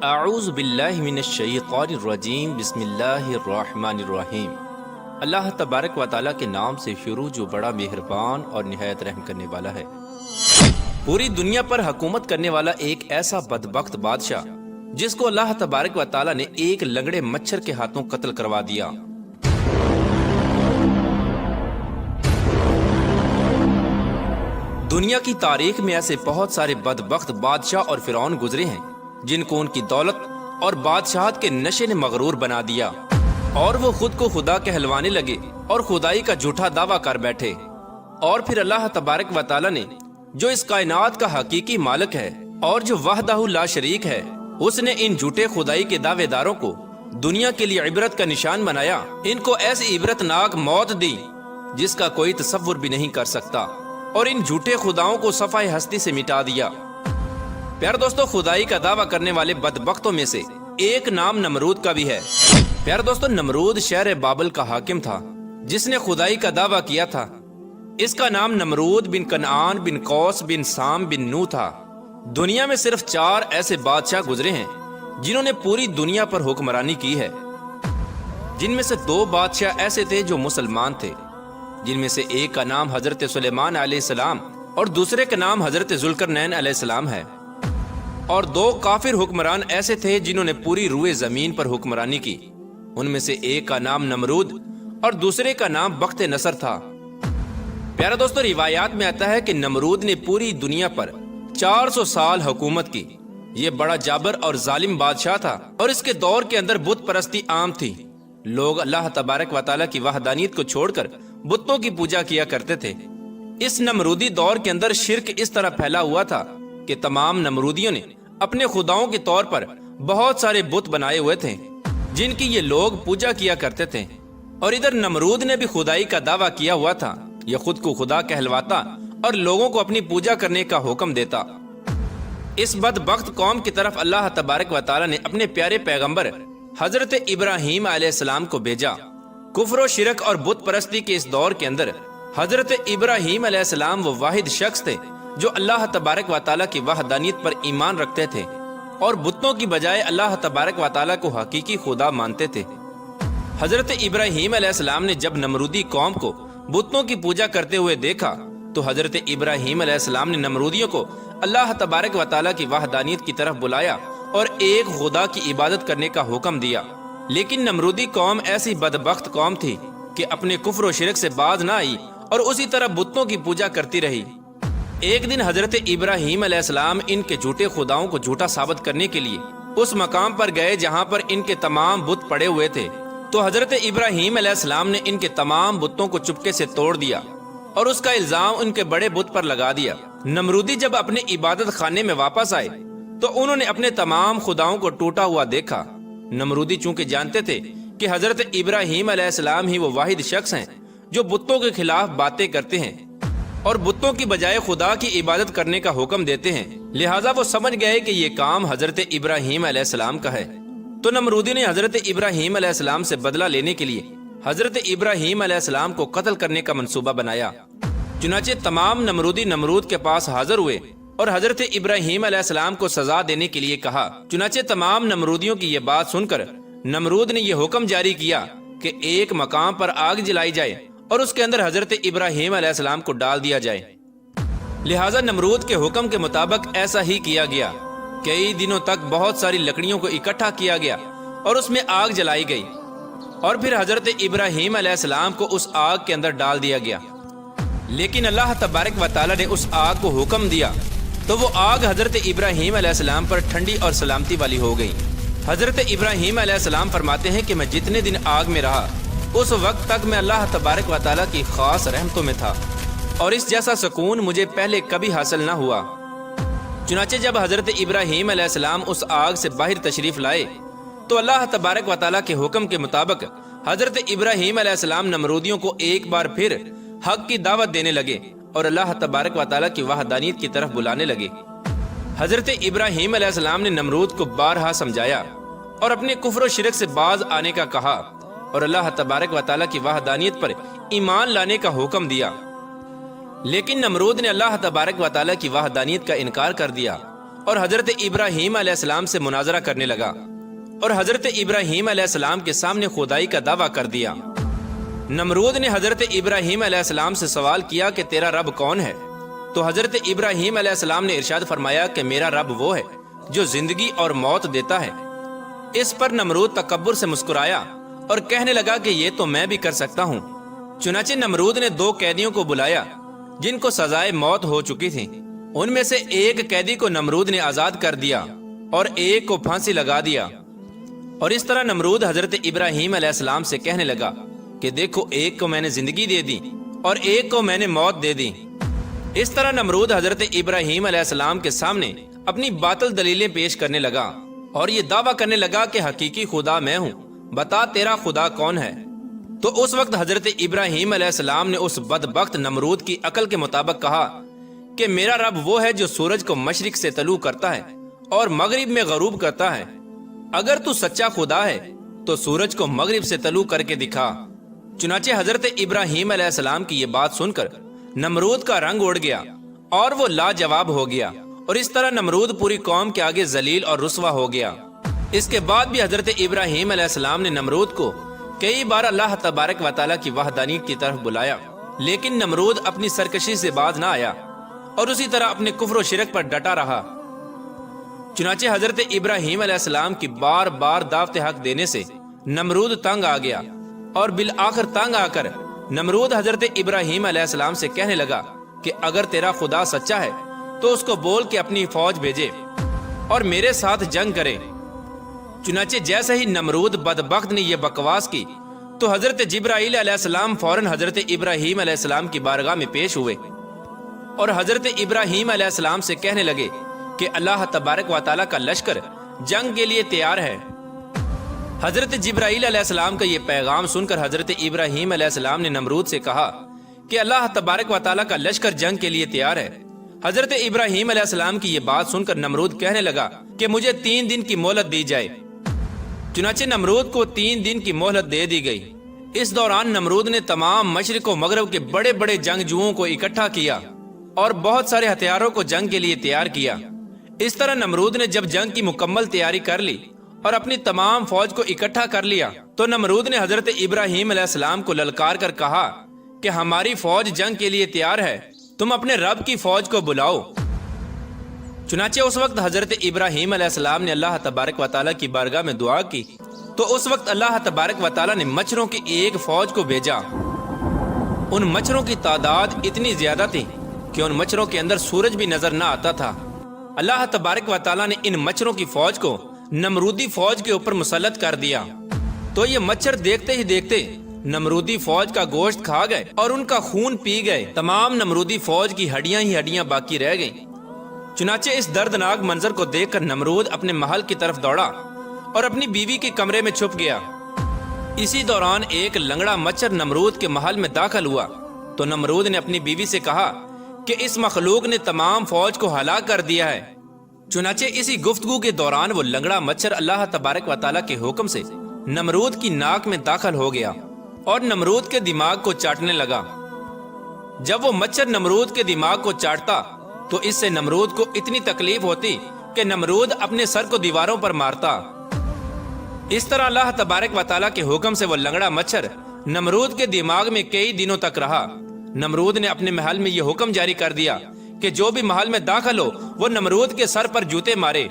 اعوذ باللہ من الشیطان الرجیم بسم اللہ الرحمن الرحیم۔ اللہ تبارک و تعالیٰ کے نام سے شروع جو بڑا مہربان اور نہایت رحم کرنے والا ہے۔ پوری دنیا پر حکومت کرنے والا ایک ایسا بدبخت بادشاہ جس کو اللہ تبارک و تعالیٰ نے ایک لنگڑے مچھر کے ہاتھوں قتل کروا دیا۔ دنیا کی تاریخ میں ایسے بہت سارے بدبخت بادشاہ اور فرعون گزرے ہیں جن کو ان کی دولت اور بادشاہت کے نشے نے مغرور بنا دیا اور وہ خود کو خدا کہلوانے لگے اور خدائی کا جھوٹا دعویٰ کر بیٹھے۔ اور پھر اللہ تبارک و تعالیٰ نے جو اس کائنات کا حقیقی مالک ہے اور جو وحدہ لا شریک ہے، اس نے ان جھوٹے خدائی کے دعوے داروں کو دنیا کے لیے عبرت کا نشان بنایا۔ ان کو ایسی عبرت ناک موت دی جس کا کوئی تصور بھی نہیں کر سکتا، اور ان جھوٹے خداؤں کو صفحہ ہستی سے مٹا دیا۔ پیارے دوستو، خدائی کا دعویٰ کرنے والے بدبختوں میں سے ایک نام نمرود کا بھی ہے۔ پیارے دوستو، نمرود شہر بابل کا حاکم تھا جس نے خدائی کا دعویٰ کیا تھا۔ اس کا نام نمرود بن کنعان بن قوس بن سام بن نو تھا۔ دنیا میں صرف 4 ایسے بادشاہ گزرے ہیں جنہوں نے پوری دنیا پر حکمرانی کی ہے، جن میں سے 2 بادشاہ ایسے تھے جو مسلمان تھے، جن میں سے ایک کا نام حضرت سلیمان علیہ السلام اور دوسرے کا نام حضرت ذوالقرنین علیہ السلام ہے، اور 2 کافر حکمران ایسے تھے جنہوں نے پوری روئے زمین پر حکمرانی کی۔ ان میں سے ایک کا نام نمرود اور دوسرے کا نام بخت نصر تھا۔ پیارے دوستو، روایات میں آتا ہے کہ نمرود نے پوری دنیا پر 400 سال حکومت کی۔ یہ بڑا جابر اور ظالم بادشاہ تھا، اور اس کے دور کے اندر بت پرستی عام تھی۔ لوگ اللہ تبارک و تعالیٰ کی وحدانیت کو چھوڑ کر بتوں کی پوجا کیا کرتے تھے۔ اس نمرودی دور کے اندر شرک اس طرح پھیلا ہوا تھا کہ تمام نمرودیوں نے اپنے خداؤں کے طور پر بہت سارے بت بنائے ہوئے تھے جن کی یہ لوگ پوجا کیا کرتے تھے، اور ادھر نمرود نے بھی خدائی کا دعویٰ کیا ہوا تھا۔ یہ خود کو خدا کہلواتا اور لوگوں کو اپنی پوجا کرنے کا حکم دیتا۔ اس بدبخت قوم کی طرف اللہ تبارک و تعالیٰ نے اپنے پیارے پیغمبر حضرت ابراہیم علیہ السلام کو بھیجا۔ کفر و شرک اور بت پرستی کے اس دور کے اندر حضرت ابراہیم علیہ السلام وہ واحد شخص تھے جو اللہ تبارک و تعالیٰ کی وحدانیت پر ایمان رکھتے تھے اور بتوں کی بجائے اللہ تبارک و تعالیٰ کو حقیقی خدا مانتے تھے۔ حضرت ابراہیم علیہ السلام نے جب نمرودی قوم کو بتوں کی پوجا کرتے ہوئے دیکھا تو حضرت ابراہیم علیہ السلام نے نمرودیوں کو اللہ تبارک و تعالیٰ کی وحدانیت کی طرف بلایا اور ایک خدا کی عبادت کرنے کا حکم دیا۔ لیکن نمرودی قوم ایسی بدبخت قوم تھی کہ اپنے کفر و شرک سے باز نہ آئی اور اسی طرح بتوں کی پوجا کرتی رہی۔ ایک دن حضرت ابراہیم علیہ السلام ان کے جھوٹے خداؤں کو جھوٹا ثابت کرنے کے لیے اس مقام پر گئے جہاں پر ان کے تمام بت پڑے ہوئے تھے، تو حضرت ابراہیم علیہ السلام نے ان کے تمام بتوں کو چپکے سے توڑ دیا اور اس کا الزام ان کے بڑے بت پر لگا دیا۔ نمرودی جب اپنے عبادت خانے میں واپس آئے تو انہوں نے اپنے تمام خداؤں کو ٹوٹا ہوا دیکھا۔ نمرودی چونکہ جانتے تھے کہ حضرت ابراہیم علیہ السلام ہی وہ واحد شخص ہیں جو بتوں کے خلاف باتیں کرتے ہیں اور بتوں کی بجائے خدا کی عبادت کرنے کا حکم دیتے ہیں، لہٰذا وہ سمجھ گئے کہ یہ کام حضرت ابراہیم علیہ السلام کا ہے۔ تو نمرودی نے حضرت ابراہیم علیہ السلام سے بدلہ لینے کے لیے حضرت ابراہیم علیہ السلام کو قتل کرنے کا منصوبہ بنایا۔ چنانچہ تمام نمرودی نمرود کے پاس حاضر ہوئے اور حضرت ابراہیم علیہ السلام کو سزا دینے کے لیے کہا۔ چنانچہ تمام نمرودیوں کی یہ بات سن کر نمرود نے یہ حکم جاری کیا کہ ایک مقام پر آگ جلائی جائے اور اس کے اندر حضرت ابراہیم علیہ السلام کو ڈال دیا جائے۔ لہٰذا نمرود کے حکم کے مطابق ایسا ہی کیا گیا۔ کئی دنوں تک بہت ساری لکڑیوں کو اکٹھا کیا گیا اور اس میں آگ جلائی گئی، اور پھر حضرت ابراہیم علیہ السلام کو اس آگ کے اندر ڈال دیا گیا۔ لیکن اللہ تبارک و تعالیٰ نے اس آگ کو حکم دیا تو وہ آگ حضرت ابراہیم علیہ السلام پر ٹھنڈی اور سلامتی والی ہو گئی۔ حضرت ابراہیم علیہ السلام فرماتے ہیں کہ میں جتنے دن آگ میں رہا اس وقت تک میں اللہ تبارک و تعالیٰ کی خاص رحمتوں میں تھا، اور اس جیسا سکون مجھے پہلے کبھی حاصل نہ ہوا۔ چنانچہ جب حضرت ابراہیم علیہ السلام اس آگ سے باہر تشریف لائے تو اللہ تبارک و تعالیٰ کے حکم کے مطابق حضرت ابراہیم علیہ السلام نمرودیوں کو ایک بار پھر حق کی دعوت دینے لگے اور اللہ تبارک و تعالیٰ کی وحدانیت کی طرف بلانے لگے۔ حضرت ابراہیم علیہ السلام نے نمرود کو بارہا سمجھایا اور اپنے کفر و شرک سے باز آنے کا کہا اور اللہ تبارک و تعالیٰ کی وحدانیت پر ایمان لانے کا حکم دیا۔ لیکن نمرود نے اللہ تبارک و تعالیٰ کی وحدانیت کا انکار کر دیا اور حضرت ابراہیم علیہ السلام سے مناظرہ کرنے لگا اور حضرت ابراہیم علیہ السلام کے سامنے خدائی کا دعویٰ کر دیا۔ نمرود نے حضرت ابراہیم علیہ السلام سے سوال کیا کہ تیرا رب کون ہے؟ تو حضرت ابراہیم علیہ السلام نے ارشاد فرمایا کہ میرا رب وہ ہے جو زندگی اور موت دیتا ہے۔ اس پر نمرود تکبر سے مسکرایا اور کہنے لگا کہ یہ تو میں بھی کر سکتا ہوں۔ چنانچہ نمرود نے 2 قیدیوں کو بلایا جن کو سزائے موت ہو چکی تھی۔ ان میں سے ایک قیدی کو نمرود نے آزاد کر دیا اور ایک کو پھانسی لگا دیا، اور اس طرح نمرود حضرت ابراہیم علیہ السلام سے کہنے لگا کہ دیکھو، ایک کو میں نے زندگی دے دی اور ایک کو میں نے موت دے دی۔ اس طرح نمرود حضرت ابراہیم علیہ السلام کے سامنے اپنی باطل دلیلیں پیش کرنے لگا اور یہ دعویٰ کرنے لگا کہ حقیقی خدا میں ہوں، بتا تیرا خدا کون ہے؟ تو اس وقت حضرت ابراہیم علیہ السلام نے اس بدبخت نمرود کی عقل کے مطابق کہا کہ میرا رب وہ ہے جو سورج کو مشرق سے طلوع کرتا ہے اور مغرب میں غروب کرتا ہے۔ اگر تو سچا خدا ہے تو سورج کو مغرب سے طلوع کر کے دکھا۔ چنانچہ حضرت ابراہیم علیہ السلام کی یہ بات سن کر نمرود کا رنگ اڑ گیا اور وہ لاجواب ہو گیا، اور اس طرح نمرود پوری قوم کے آگے ذلیل اور رسوا ہو گیا۔ اس کے بعد بھی حضرت ابراہیم علیہ السلام نے نمرود کو کئی بار اللہ تبارک و تعالیٰ کی وحدانیت کی طرف بلایا، لیکن نمرود اپنی سرکشی سے باز نہ آیا اور اسی طرح اپنے کفر و شرک پر ڈٹا رہا۔ چنانچہ حضرت ابراہیم علیہ السلام کی بار بار دعوت حق دینے سے نمرود تنگ آ گیا، اور بالآخر تنگ آ کر نمرود حضرت ابراہیم علیہ السلام سے کہنے لگا کہ اگر تیرا خدا سچا ہے تو اس کو بول کے اپنی فوج بھیجے اور میرے ساتھ جنگ کرے۔ چنانچہ جیسے ہی نمرود بدبخت نے یہ بکواس کی تو حضرت جبرائیل علیہ السلام فوراً حضرت ابراہیم علیہ السلام کی بارگاہ میں پیش ہوئے اور حضرت ابراہیم علیہ السلام سے کہنے لگے کہ اللہ تبارک و تعالیٰ کا لشکر جنگ کے لیے تیار ہے۔ حضرت جبرائیل علیہ السلام کا یہ پیغام سن کر حضرت ابراہیم علیہ السلام نے نمرود سے کہا کہ اللہ تبارک و تعالیٰ کا لشکر جنگ کے لیے تیار ہے۔ حضرت ابراہیم علیہ السلام کی یہ بات سن کر نمرود کہنے لگا کہ مجھے 3 دن کی مہلت دی جائے۔ چنانچہ نمرود کو 3 دن کی مہلت دے دی گئی۔ اس دوران نمرود نے تمام مشرق و مغرب کے بڑے بڑے جنگجوؤں کو اکٹھا کیا اور بہت سارے ہتھیاروں کو جنگ کے لیے تیار کیا۔ اس طرح نمرود نے جب جنگ کی مکمل تیاری کر لی اور اپنی تمام فوج کو اکٹھا کر لیا تو نمرود نے حضرت ابراہیم علیہ السلام کو للکار کر کہا کہ ہماری فوج جنگ کے لیے تیار ہے، تم اپنے رب کی فوج کو بلاؤ۔ چنانچہ اس وقت حضرت ابراہیم علیہ السلام نے اللہ تبارک و تعالیٰ کی بارگاہ میں دعا کی تو اس وقت اللہ تبارک و تعالیٰ نے مچھروں کی ایک فوج کو بھیجا۔ ان مچھروں کی تعداد اتنی زیادہ تھی کہ ان مچھروں کے اندر سورج بھی نظر نہ آتا تھا۔ اللہ تبارک و تعالیٰ نے ان مچھروں کی فوج کو نمرودی فوج کے اوپر مسلط کر دیا تو یہ مچھر دیکھتے ہی دیکھتے نمرودی فوج کا گوشت کھا گئے اور ان کا خون پی گئے۔ تمام نمرودی فوج کی ہڈیاں ہی ہڈیاں باقی رہ گئیں۔ چنانچہ اس دردناک منظر کو دیکھ کر نمرود اپنے محل کی طرف دوڑا اور اپنی بیوی کے کمرے میں چھپ گیا۔ اسی دوران ایک لنگڑا مچھر نمرود کے محل میں داخل ہوا تو نمرود نے اپنی بیوی سے کہا کہ اس مخلوق نے تمام فوج کو ہلاک کر دیا ہے۔ چنانچہ اسی گفتگو کے دوران وہ لنگڑا مچھر اللہ تبارک و تعالیٰ کے حکم سے نمرود کی ناک میں داخل ہو گیا اور نمرود کے دماغ کو چاٹنے لگا۔ جب وہ مچھر نمرود کے دماغ کو چاٹتا تو اس سے نمرود کو اتنی تکلیف ہوتی کہ نمرود اپنے سر کو دیواروں پر مارتا۔ اس طرح اللہ تبارک و تعالیٰ کے حکم سے وہ لنگڑا مچھر نمرود کے دماغ میں کئی دنوں تک رہا۔ نمرود نے اپنے محل میں یہ حکم جاری کر دیا کہ جو بھی محل میں داخل ہو وہ نمرود کے سر پر جوتے مارے۔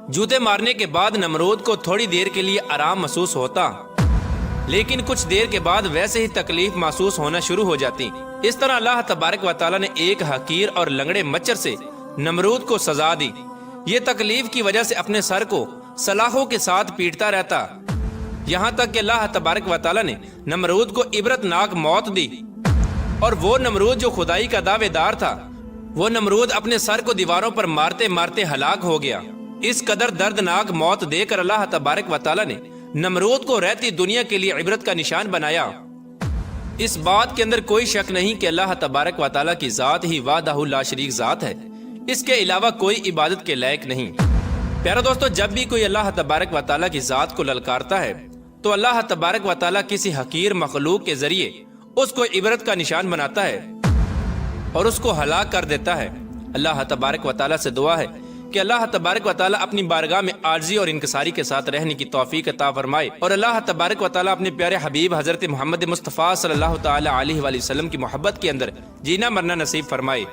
جوتے مارنے کے بعد نمرود کو تھوڑی دیر کے لیے آرام محسوس ہوتا، لیکن کچھ دیر کے بعد ویسے ہی تکلیف محسوس ہونا شروع ہو جاتی۔ اس طرح اللہ تبارک و تعالیٰ نے ایک حقیر اور لنگڑے مچھر سے نمرود کو سزا دی۔ یہ تکلیف کی وجہ سے اپنے سر کو سلاخوں کے ساتھ پیٹتا رہتا، یہاں تک کہ اللہ تبارک و تعالیٰ نے نمرود کو عبرتناک موت دی، اور وہ نمرود جو خدائی کا دعوے دار تھا وہ نمرود اپنے سر کو دیواروں پر مارتے مارتے ہلاک ہو گیا۔ اس قدر دردناک موت دے کر اللہ تبارک و تعالیٰ نے نمرود کو رہتی دنیا کے لیے عبرت کا نشان بنایا۔ اس بات کے اندر کوئی شک نہیں کہ اللہ تبارک و تعالیٰ کی ذات ہی وحدہ لا شریک ذات ہے، اس کے علاوہ کوئی عبادت کے لائق نہیں۔ پیارا دوستو، جب بھی کوئی اللہ تبارک و تعالیٰ کی ذات کو للکارتا ہے تو اللہ تبارک و تعالیٰ کسی حقیر مخلوق کے ذریعے اس کو عبرت کا نشان بناتا ہے اور اس کو ہلاک کر دیتا ہے۔ اللہ تبارک و تعالیٰ سے دعا ہے کہ اللہ تبارک و تعالیٰ اپنی بارگاہ میں عاجزی اور انکساری کے ساتھ رہنے کی توفیق عطا فرمائے، اور اللہ تبارک و تعالیٰ اپنے پیارے حبیب حضرت محمد مصطفیٰ صلی اللہ تعالیٰ علیہ وآلہ وسلم کی محبت کے اندر جینا مرنا نصیب فرمائے۔